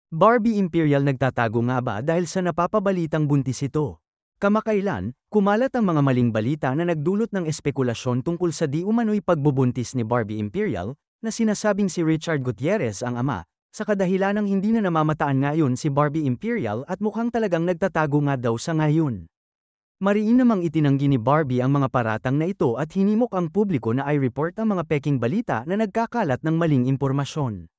Barbie Imperial nagtatago nga ba dahil sa napapabalitang buntis ito? Kamakailan, kumalat ang mga maling balita na nagdulot ng espekulasyon tungkol sa di umano'y pagbubuntis ni Barbie Imperial, na sinasabing si Richard Gutierrez ang ama, sa kadahilanang hindi na namamataan ngayon si Barbie Imperial at mukhang talagang nagtatago nga daw sa ngayon. Mariin namang itinanggi ni Barbie ang mga paratang na ito at hinimok ang publiko na i-report ang mga peking balita na nagkakalat ng maling impormasyon.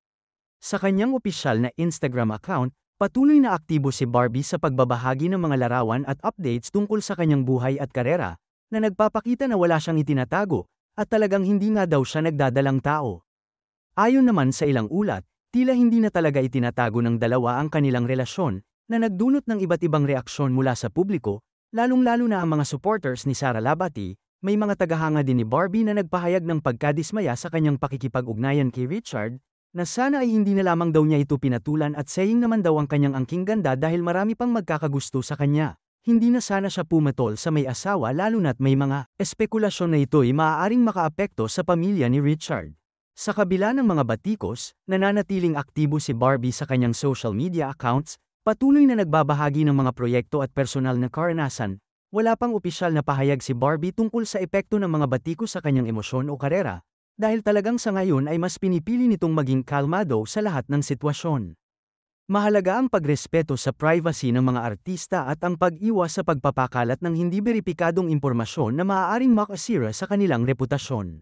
Sa kanyang opisyal na Instagram account, patuloy na aktibo si Barbie sa pagbabahagi ng mga larawan at updates tungkol sa kanyang buhay at karera, na nagpapakita na wala siyang itinatago, at talagang hindi nga daw siya nagdadalang tao. Ayon naman sa ilang ulat, tila hindi na talaga itinatago ng dalawa ang kanilang relasyon, na nagdulot ng iba't ibang reaksyon mula sa publiko, lalong-lalo na ang mga supporters ni Sara Labati. May mga tagahanga din ni Barbie na nagpahayag ng pagkadismaya sa kanyang pakikipag-ugnayan kay Richard, na sana ay hindi na lamang daw niya ito pinatulan at saying naman daw ang kanyang angking ganda dahil marami pang magkakagusto sa kanya. Hindi na sana siya pumatol sa may asawa lalo na't may mga espekulasyon na ito'y maaaring makaapekto sa pamilya ni Richard. Sa kabila ng mga batikos, nananatiling aktibo si Barbie sa kanyang social media accounts, patuloy na nagbabahagi ng mga proyekto at personal na karanasan. Wala pang opisyal na pahayag si Barbie tungkol sa epekto ng mga batikos sa kanyang emosyon o karera, dahil talagang sa ngayon ay mas pinipili nitong maging kalmado sa lahat ng sitwasyon. Mahalaga ang pagrespeto sa privacy ng mga artista at ang pag-iwas sa pagpapakalat ng hindi beripikadong impormasyon na maaaring makasira sa kanilang reputasyon.